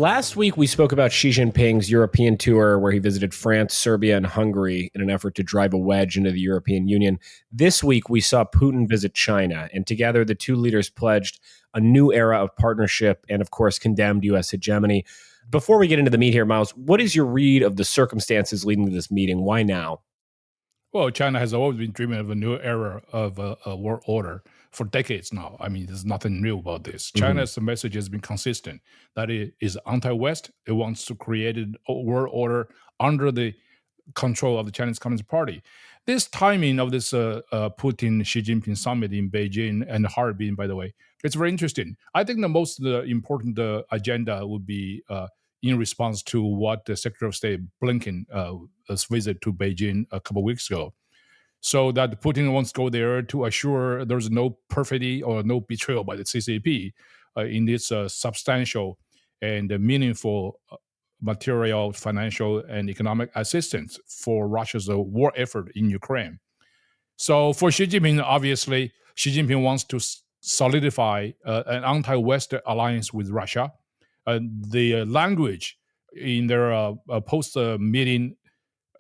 Last week, we spoke about Xi Jinping's European tour, where he visited France, Serbia, and Hungary in an effort to drive a wedge into the European Union. This week, we saw Putin visit China, and together the two leaders pledged a new era of partnership and, of course, condemned U.S. hegemony. Before we get into the meat here, Miles, what is your read of the circumstances leading to this meeting? Why now? Well, China has always been dreaming of a new era of a world order for decades now. I mean, there's nothing new about this. China's message has been consistent, that it is anti-West. It wants to create a world order under the control of the Chinese Communist Party. This timing of this Putin-Xi Jinping summit in Beijing and Harbin, by the way, it's very interesting. I think the most important agenda would be in response to what the Secretary of State Blinken's visit to Beijing a couple of weeks ago. So that Putin wants to go there to assure there's no perfidy or no betrayal by the CCP in this substantial and meaningful material, financial, and economic assistance for Russia's war effort in Ukraine. So for Xi Jinping, obviously, Xi Jinping wants to solidify an anti-West alliance with Russia. The language in their post-meeting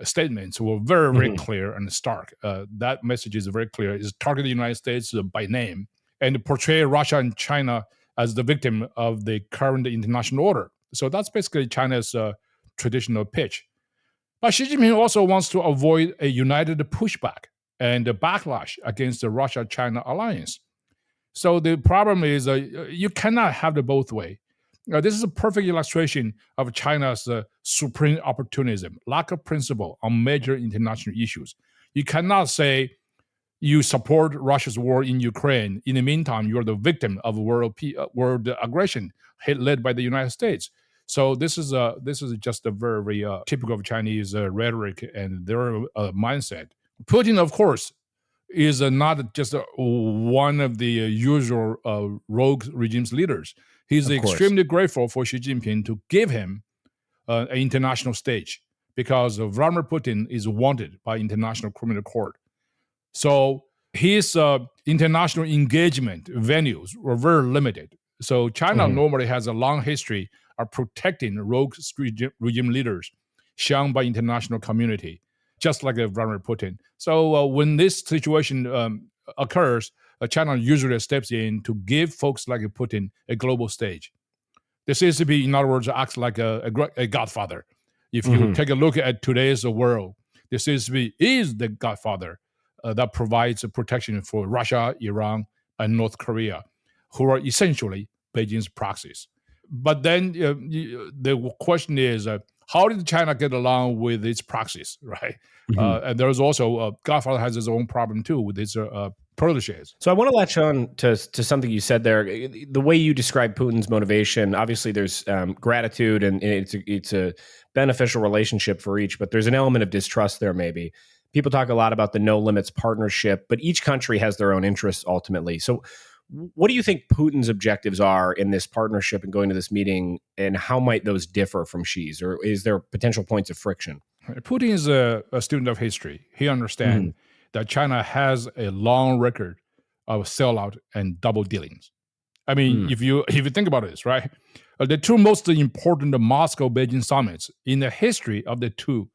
statements were very, very clear and stark. That message is very clear. It's targeted the United States by name and portray Russia and China as the victim of the current international order. So that's basically China's traditional pitch. But Xi Jinping also wants to avoid a united pushback and a backlash against the Russia-China alliance. So the problem is you cannot have it both ways. This is a perfect illustration of China's supreme opportunism, lack of principle on major international issues. You cannot say you support Russia's war in Ukraine. In the meantime, you're the victim of world aggression led by the United States. So this is just a very, very typical of Chinese rhetoric and their mindset. Putin, of course, is not just one of the usual rogue regime's leaders. He's extremely grateful for Xi Jinping to give him an international stage because Vladimir Putin is wanted by International Criminal Court. So his international engagement venues were very limited. So China normally has a long history of protecting rogue regime leaders shunned by international community, just like Vladimir Putin. So when this situation occurs, China usually steps in to give folks like Putin a global stage. The CCP, in other words, acts like a godfather. If you take a look at today's world, the CCP is the godfather that provides protection for Russia, Iran, and North Korea, who are essentially Beijing's proxies. But then the question is, how did China get along with its proxies, right? And there's also, Godfather has his own problem too with his proteges. So I want to latch on to something you said there. The way you describe Putin's motivation, obviously there's gratitude and it's a beneficial relationship for each, but there's an element of distrust there maybe. People talk a lot about the no limits partnership, but each country has their own interests ultimately. So what do you think Putin's objectives are in this partnership and going to this meeting, and how might those differ from Xi's, or is there potential points of friction? Putin is a student of history. He understands that China has a long record of sellout and double dealings. I mean, if you think about this, right? The two most important Moscow-Beijing summits in the history of the two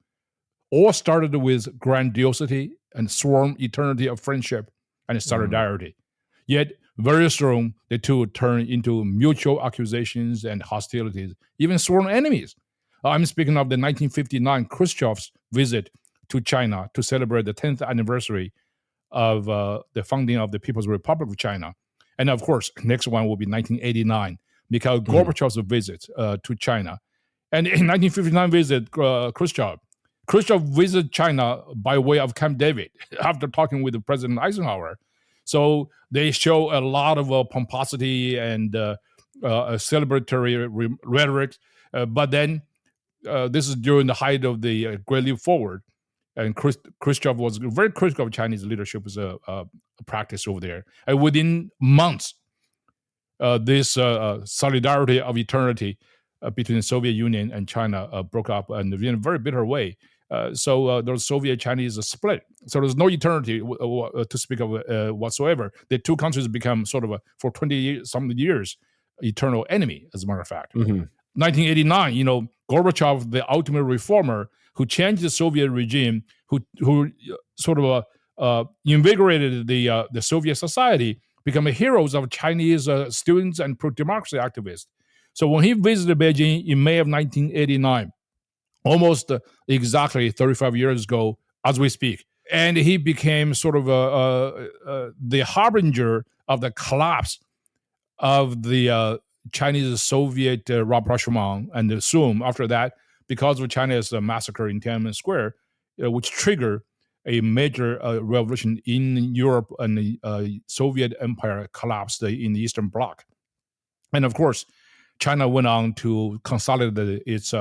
all started with grandiosity and sworn eternity of friendship and solidarity. Yet, very soon, the two turned into mutual accusations and hostilities, even sworn enemies. I'm speaking of the 1959 Khrushchev's visit to China to celebrate the 10th anniversary of the founding of the People's Republic of China. And of course, next one will be 1989, Mikhail Gorbachev's visit to China. And in 1959 visit, Khrushchev visited China by way of Camp David after talking with President Eisenhower. So they show a lot of pomposity and celebratory rhetoric. But then this is during the height of the Great Leap Forward. And Khrushchev was very critical of Chinese leadership as a practice over there. And within months, this solidarity of eternity between the Soviet Union and China broke up in a very bitter way. So the Soviet-Chinese split. So there's no eternity to speak of whatsoever. The two countries become sort of, for 20-something years, eternal enemy, as a matter of fact. 1989, Gorbachev, the ultimate reformer, who changed the Soviet regime, who sort of invigorated the Soviet society, become heroes of Chinese students and pro-democracy activists. So when he visited Beijing in May of 1989, almost exactly 35 years ago, as we speak, and he became sort of the harbinger of the collapse of the Chinese-Soviet rapprochement, and soon after that, because of China's massacre in Tiananmen Square, which triggered a major revolution in Europe, and the Soviet Empire collapsed in the Eastern Bloc. And of course, China went on to consolidate its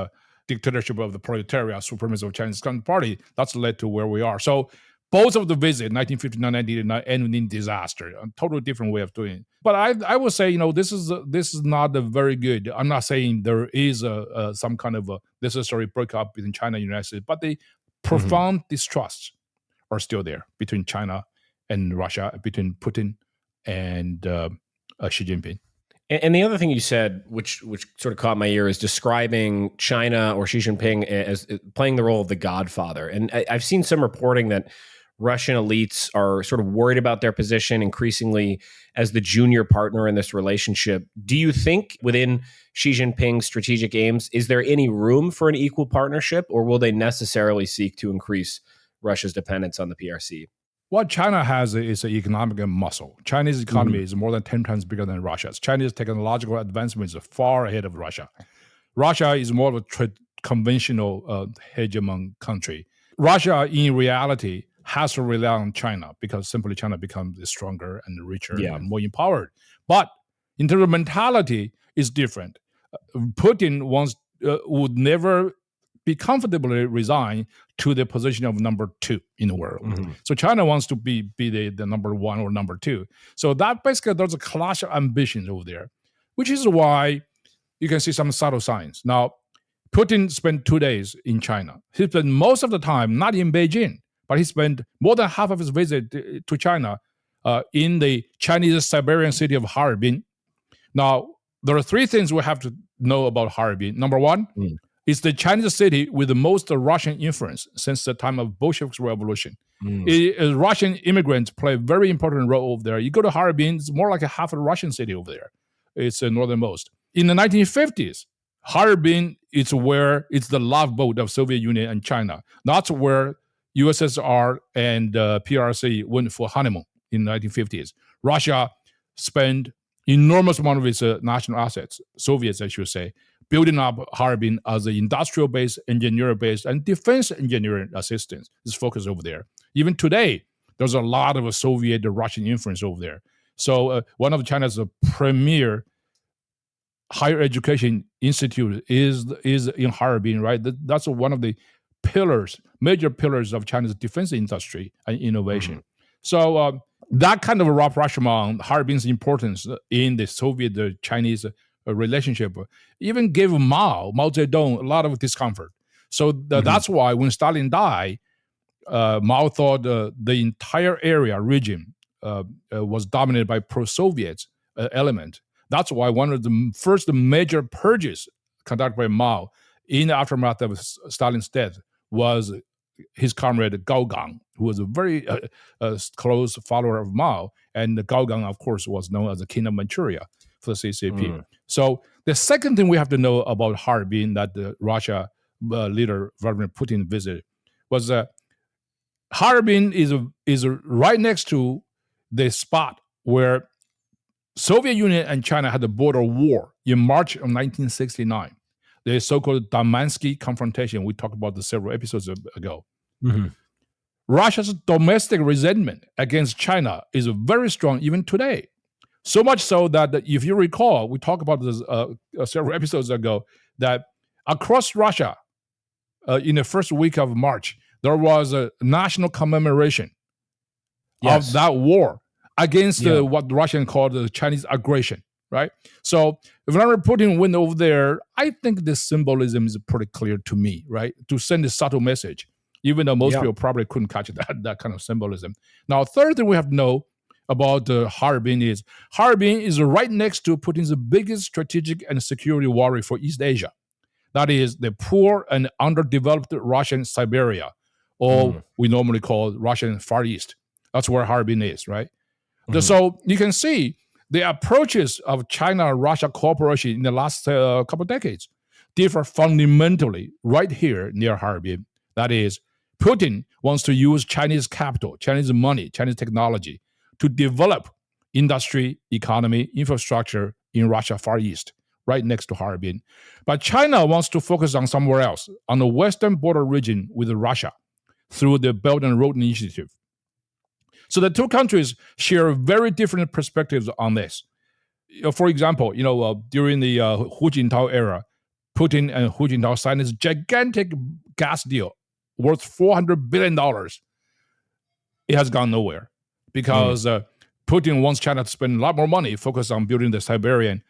dictatorship of the proletariat, supremacy of Chinese Communist Party. That's led to where we are. So both of the visit, 1959, 1989, ended in disaster. A totally different way of doing it. But I would say, this is not a very good. I'm not saying there is some kind of a necessary breakup between China and the United States, but the profound distrusts are still there between China and Russia, between Putin and Xi Jinping. And the other thing you said, which sort of caught my ear, is describing China or Xi Jinping as playing the role of the godfather. And I've seen some reporting that Russian elites are sort of worried about their position increasingly as the junior partner in this relationship. Do you think within Xi Jinping's strategic aims, is there any room for an equal partnership, or will they necessarily seek to increase Russia's dependence on the PRC? What China has is an economic muscle. Chinese economy is more than 10 times bigger than Russia's. Chinese technological advancements are far ahead of Russia. Russia is more of a conventional hegemon country. Russia, in reality, has to rely on China because simply China becomes stronger and richer and more empowered. But in terms of mentality, it's different. Putin would never be comfortably resigned to the position of number two in the world. So China wants to be the number one or number two. So that basically, there's a clash of ambitions over there, which is why you can see some subtle signs. Now, Putin spent 2 days in China. He spent most of the time not in Beijing, but he spent more than half of his visit to China in the Chinese Siberian city of Harbin. Now, there are three things we have to know about Harbin. Number one, it's the Chinese city with the most Russian influence since the time of Bolshevik Revolution. Russian immigrants play a very important role over there. You go to Harbin, it's more like a half a Russian city over there. It's the northernmost. In the 1950s, Harbin is where it's the love boat of Soviet Union and China. That's where USSR and PRC went for honeymoon in the 1950s. Russia spent enormous amount of its national assets, Soviets, I should say, building up Harbin as an industrial base, engineer base, and defense engineering assistance is focused over there. Even today, there's a lot of Soviet Russian influence over there. So one of China's premier higher education institute is in Harbin, right? That's one of the major pillars of China's defense industry and innovation. So that kind of rapprochement, Harbin's importance in the Soviet-Chinese relationship, even gave Mao Zedong a lot of discomfort. So that's why when Stalin died, Mao thought the entire region was dominated by pro-Soviet element. That's why one of the first major purges conducted by Mao in the aftermath of Stalin's death was his comrade Gao Gang, who was a very close follower of Mao. And Gao Gang, of course, was known as the King of Manchuria for the CCP. So the second thing we have to know about Harbin that the Russia leader Vladimir Putin visited was Harbin is right next to the spot where Soviet Union and China had a border war in March of 1969, the so-called Damansky confrontation. We talked about this several episodes ago. Russia's domestic resentment against China is very strong even today. So much so that if you recall, we talked about this several episodes ago, that across Russia, in the first week of March, there was a national commemoration of that war against what the Russians called the Chinese aggression, right? So if Vladimir Putin went over there, I think the symbolism is pretty clear to me, right? To send a subtle message, even though most people probably couldn't catch that kind of symbolism. Now, third thing we have to know, about Harbin is right next to Putin's biggest strategic and security worry for East Asia. That is the poor and underdeveloped Russian Siberia, or we normally call Russian Far East. That's where Harbin is, right? So you can see the approaches of China-Russia cooperation in the last couple of decades differ fundamentally right here near Harbin. That is, Putin wants to use Chinese capital, Chinese money, Chinese technology to develop industry, economy, infrastructure in Russia Far East, right next to Harbin. But China wants to focus on somewhere else, on the western border region with Russia, through the Belt and Road Initiative. So the two countries share very different perspectives on this. For example, during the Hu Jintao era, Putin and Hu Jintao signed this gigantic gas deal worth $400 billion. It has gone nowhere because Putin wants China to spend a lot more money focused on building the Siberian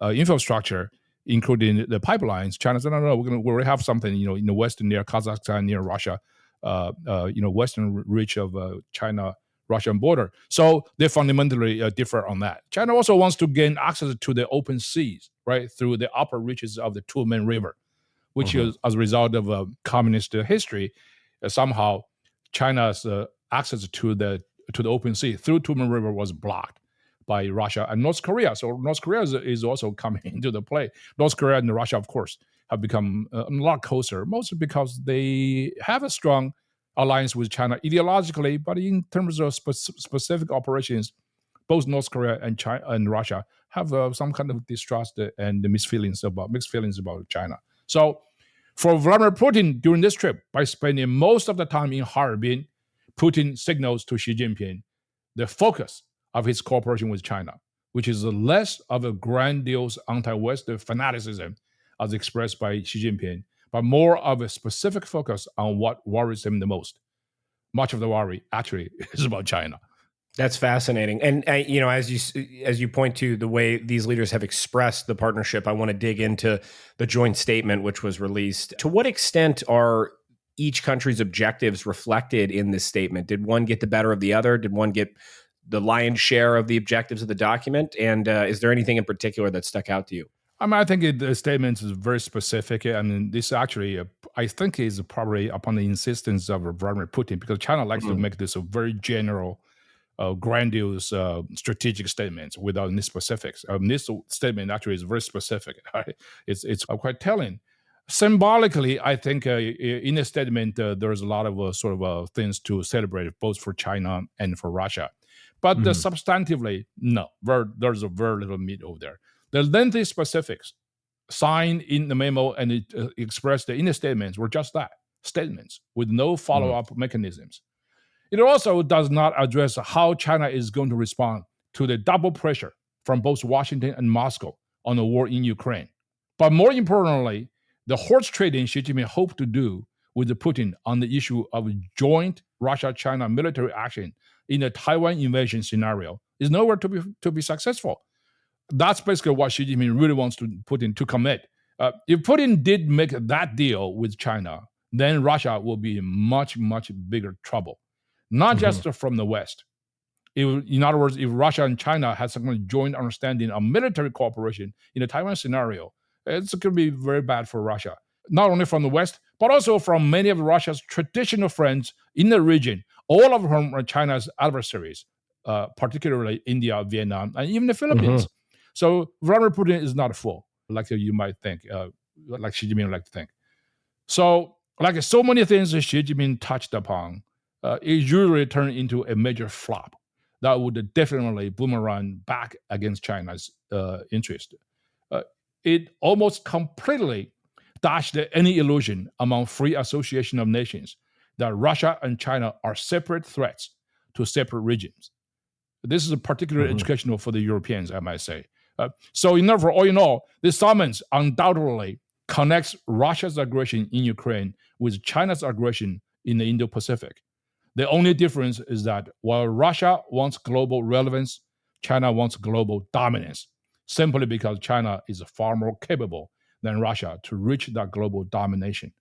infrastructure, including the pipelines. China said, no, we already have something, in the west near Kazakhstan, near Russia, western reach of China-Russian border. So they fundamentally differ on that. China also wants to gain access to the open seas, right, through the upper reaches of the Tumen River, which is as a result of communist history. Somehow China's access to the open sea through Tumen River was blocked by Russia and North Korea. So North Korea is also coming into the play. North Korea and Russia, of course, have become a lot closer, mostly because they have a strong alliance with China ideologically, but in terms of specific operations, both North Korea and China and Russia have some kind of distrust and mixed feelings about China. So for Vladimir Putin during this trip, by spending most of the time in Harbin, Putin signals to Xi Jinping the focus of his cooperation with China, which is less of a grandiose anti-West fanaticism as expressed by Xi Jinping, but more of a specific focus on what worries him the most. Much of the worry actually is about China. That's fascinating. And as you point to the way these leaders have expressed the partnership, I want to dig into the joint statement which was released. To what extent are each country's objectives reflected in this statement? Did one get the better of the other? Did one get the lion's share of the objectives of the document? And is there anything in particular that stuck out to you? I think the statement is very specific. This actually, I think, is probably upon the insistence of Vladimir Putin, because China likes to make this a very general, grandiose, strategic statements without any specifics. This statement actually is very specific. Right? It's quite telling. Symbolically, I think in the statement, there's a lot of things to celebrate, both for China and for Russia. But substantively, no, there's a very little meat over there. The lengthy specifics signed in the memo and expressed in the statements were just that, statements with no follow-up mechanisms. It also does not address how China is going to respond to the double pressure from both Washington and Moscow on the war in Ukraine. But more importantly, the horse trading Xi Jinping hoped to do with Putin on the issue of joint Russia-China military action in the Taiwan invasion scenario is nowhere to be successful. That's basically what Xi Jinping really wants to Putin to commit. If Putin did make that deal with China, then Russia will be in much, much bigger trouble, not just from the West. In other words, if Russia and China had some kind of joint understanding of military cooperation in the Taiwan scenario, it's going to be very bad for Russia, not only from the West, but also from many of Russia's traditional friends in the region, all of whom are China's adversaries, particularly India, Vietnam, and even the Philippines. So Vladimir Putin is not a fool, like you might think, like Xi Jinping like to think. So, like so many things that Xi Jinping touched upon, it usually turned into a major flop that would definitely boomerang back against China's interest. It almost completely dashed any illusion among free association of nations that Russia and China are separate threats to separate regimes. This is particularly educational for the Europeans, I might say. So, for all you know, this summons undoubtedly connects Russia's aggression in Ukraine with China's aggression in the Indo-Pacific. The only difference is that while Russia wants global relevance, China wants global dominance, simply because China is far more capable than Russia to reach that global domination.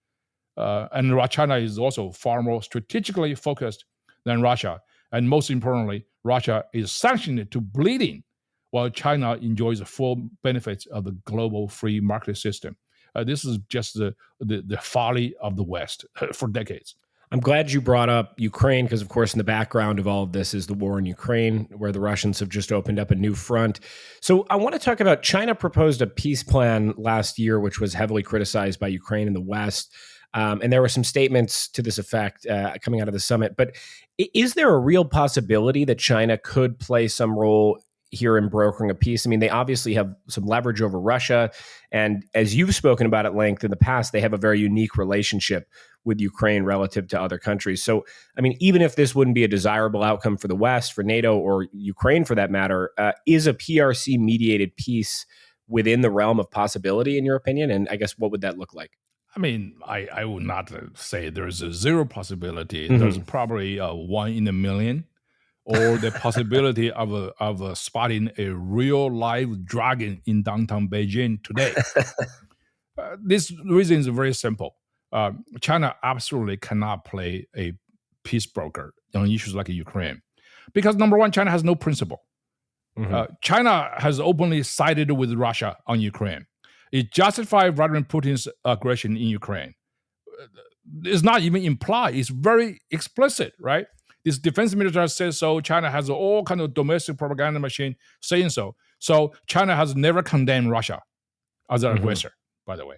And China is also far more strategically focused than Russia. And most importantly, Russia is sanctioned to bleeding, while China enjoys the full benefits of the global free market system. This is just the folly of the West for decades. I'm glad you brought up Ukraine because, of course, in the background of all of this is the war in Ukraine, where the Russians have just opened up a new front. So I want to talk about China proposed a peace plan last year, which was heavily criticized by Ukraine and the West. And there were some statements to this effect coming out of the summit. But is there a real possibility that China could play some role here in brokering a peace? I mean, they obviously have some leverage over Russia. And as you've spoken about at length in the past, they have a very unique relationship with Ukraine relative to other countries. So, I mean, even if this wouldn't be a desirable outcome for the West, for NATO, or Ukraine for that matter, is a PRC-mediated peace within the realm of possibility, in your opinion? And I guess what would that look like? I mean, I would not say there's a zero possibility. There's probably 1 in a million, or the possibility of spotting a real live dragon in downtown Beijing today. This reason is very simple. China absolutely cannot play a peace broker on issues like Ukraine. Because number one, China has no principle. China has openly sided with Russia on Ukraine. It justified Vladimir Putin's aggression in Ukraine. It's not even implied. It's very explicit, right? This defense minister says so. China has all kind of domestic propaganda machine saying so. So China has never condemned Russia as an aggressor, by the way.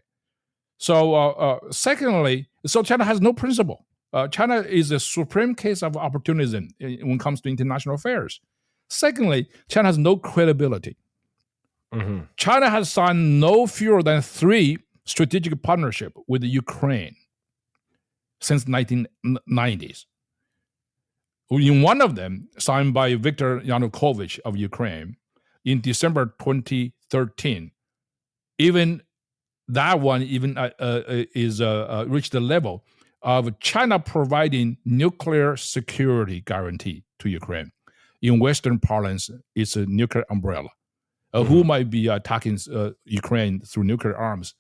So secondly, so China has no principle. China is a supreme case of opportunism when it comes to international affairs. Secondly, China has no credibility. China has signed no fewer than 3 strategic partnerships with Ukraine since 1990s. In one of them, signed by Viktor Yanukovych of Ukraine in December 2013, even that one is reached the level of China providing nuclear security guarantee to Ukraine. In Western parlance, it's a nuclear umbrella. Who might be attacking Ukraine through nuclear arms?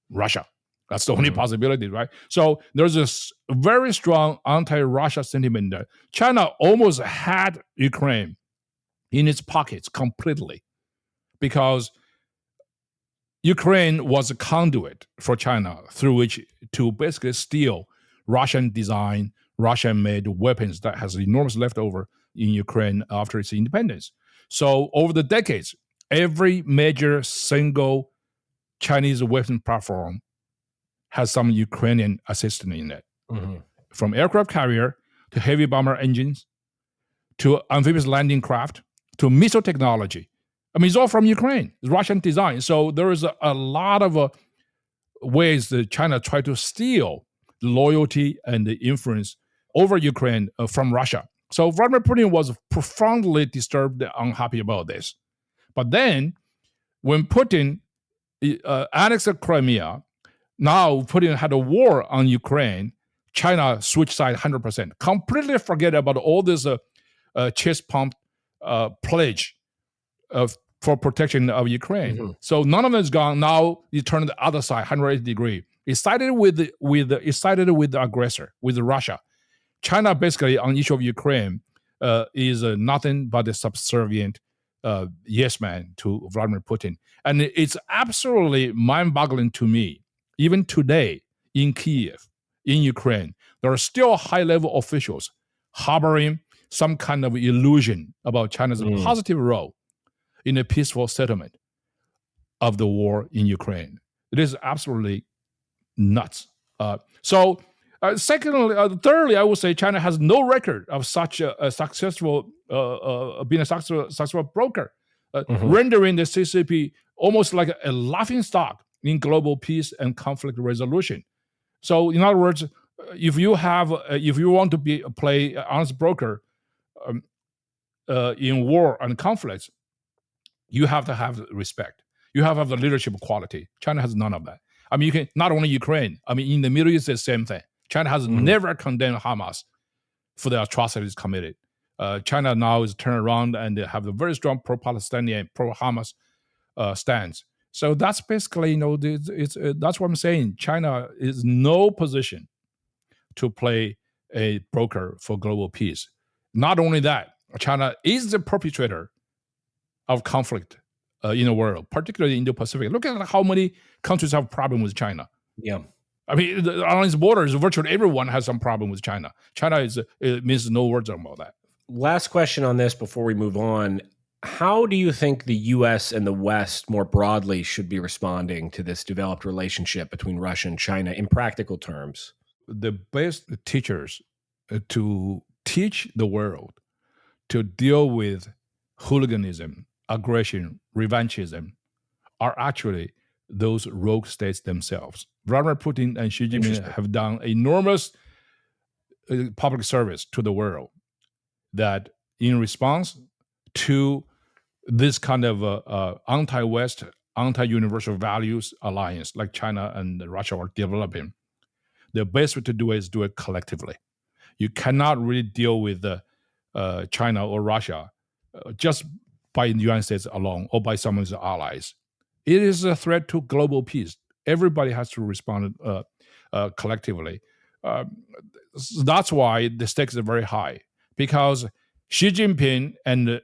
Russia. That's the only possibility, right? So there's this very strong anti-Russia sentiment there. China almost had Ukraine in its pockets completely because Ukraine was a conduit for China through which to basically steal Russian-designed, Russian-made weapons that has enormous leftover in Ukraine after its independence. So over the decades, every major single Chinese weapon platform has some Ukrainian assistance in it. From aircraft carrier to heavy bomber engines to amphibious landing craft to missile technology. I mean, it's all from Ukraine. It's Russian design. So there is a lot of ways that China tried to steal the loyalty and the influence over Ukraine from Russia. So Vladimir Putin was profoundly disturbed and unhappy about this. But then when Putin annexed Crimea, now Putin had a war on Ukraine, China switched side 100%. Completely forget about all this chest pump pledge for protection of Ukraine. So none of it is gone. Now you turn the other side, 180 degree. It sided with the aggressor, with Russia. China basically on issue of Ukraine is nothing but a subservient yes man to Vladimir Putin. And it's absolutely mind-boggling to me. Even today in Kyiv, in Ukraine, there are still high-level officials harboring some kind of illusion about China's positive role in a peaceful settlement of the war in Ukraine. It is absolutely nuts. Thirdly, I would say China has no record of such a successful, being a successful broker, rendering the CCP almost like a laughing stock in global peace and conflict resolution. So, in other words, if you want to play an honest broker in war and conflicts, you have to have respect. You have to have the leadership quality. China has none of that. I mean, you can not only Ukraine. I mean, in the Middle East, it's the same thing. China has never condemned Hamas for the atrocities committed. China now is turned around and they have a very strong pro-Palestinian, pro-Hamas stance. So that's basically, that's what I'm saying. China is no position to play a broker for global peace. Not only that, China is the perpetrator of conflict in the world, particularly in the Pacific. Look at how many countries have a problem with China. Yeah. I mean, on its borders, virtually everyone has some problem with China. China it means no words about that. Last question on this before we move on. How do you think the U.S. and the West more broadly should be responding to this developed relationship between Russia and China in practical terms? The best teachers to teach the world to deal with hooliganism, aggression, revanchism are actually those rogue states themselves. Vladimir Putin and Xi Jinping have done enormous public service to the world that in response to this kind of anti-West, anti-universal values alliance like China and Russia are developing, the best way to do it is do it collectively. You cannot really deal with China or Russia just by the United States alone or by some of its allies. It is a threat to global peace. Everybody has to respond collectively. That's why the stakes are very high, because Xi Jinping and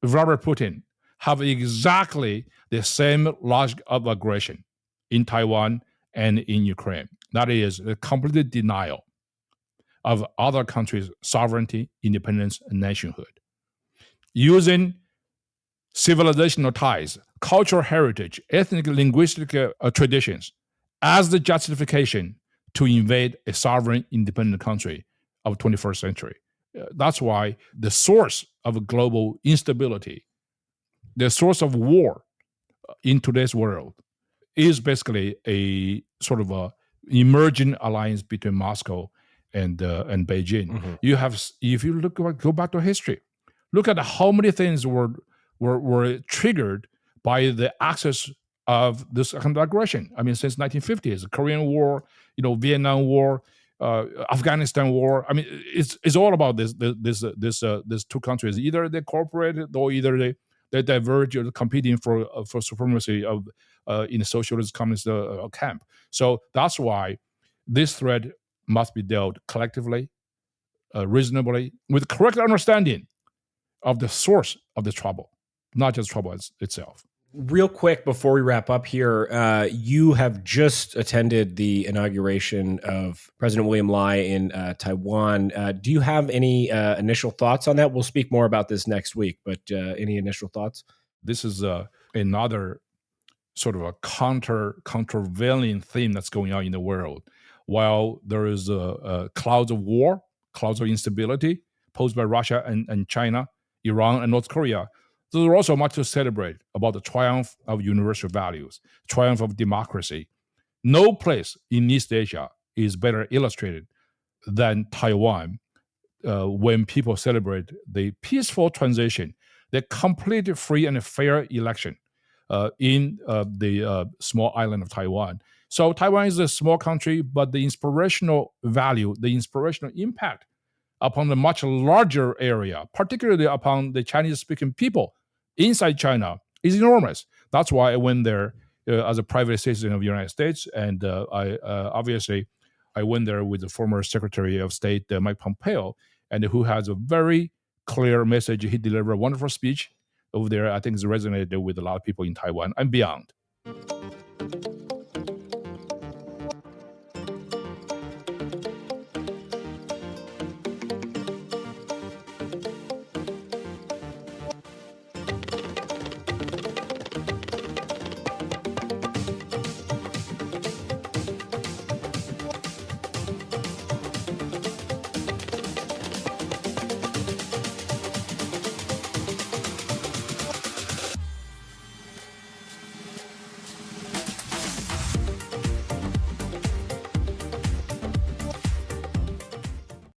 Vladimir Putin have exactly the same logic of aggression in Taiwan and in Ukraine. That is a complete denial of other countries' sovereignty, independence, and nationhood. Using civilizational ties, cultural heritage, ethnic, linguistic traditions as the justification to invade a sovereign, independent country of the 21st century. That's why the source of global instability, the source of war in today's world is basically a sort of a emerging alliance between Moscow and Beijing. Mm-hmm. You have, if you go back to history, look at how many things were triggered by the access of this kind of aggression. I mean, since 1950s, the Korean War, Vietnam War, Afghanistan War. I mean, it's all about this two countries. Either they cooperated or either they diverge or competing for supremacy of in the socialist communist camp. So that's why this threat must be dealt collectively, reasonably, with correct understanding of the source of the trouble, not just trouble itself. Real quick before we wrap up here, you have just attended the inauguration of President William Lai in Taiwan. Do you have any initial thoughts on that? We'll speak more about this next week, but any initial thoughts? This is another sort of a countervailing theme that's going on in the world. While there is clouds of war, clouds of instability posed by Russia and China, Iran and North Korea, there's also much to celebrate about the triumph of universal values, triumph of democracy. No place in East Asia is better illustrated than Taiwan when people celebrate the peaceful transition, the complete free and fair election in the small island of Taiwan. So Taiwan is a small country, but the inspirational value, the inspirational impact upon the much larger area, particularly upon the Chinese-speaking people inside China, is enormous. That's why I went there as a private citizen of the United States, and I went there with the former Secretary of State, Mike Pompeo, and who has a very clear message. He delivered a wonderful speech over there. I think it's resonated with a lot of people in Taiwan and beyond.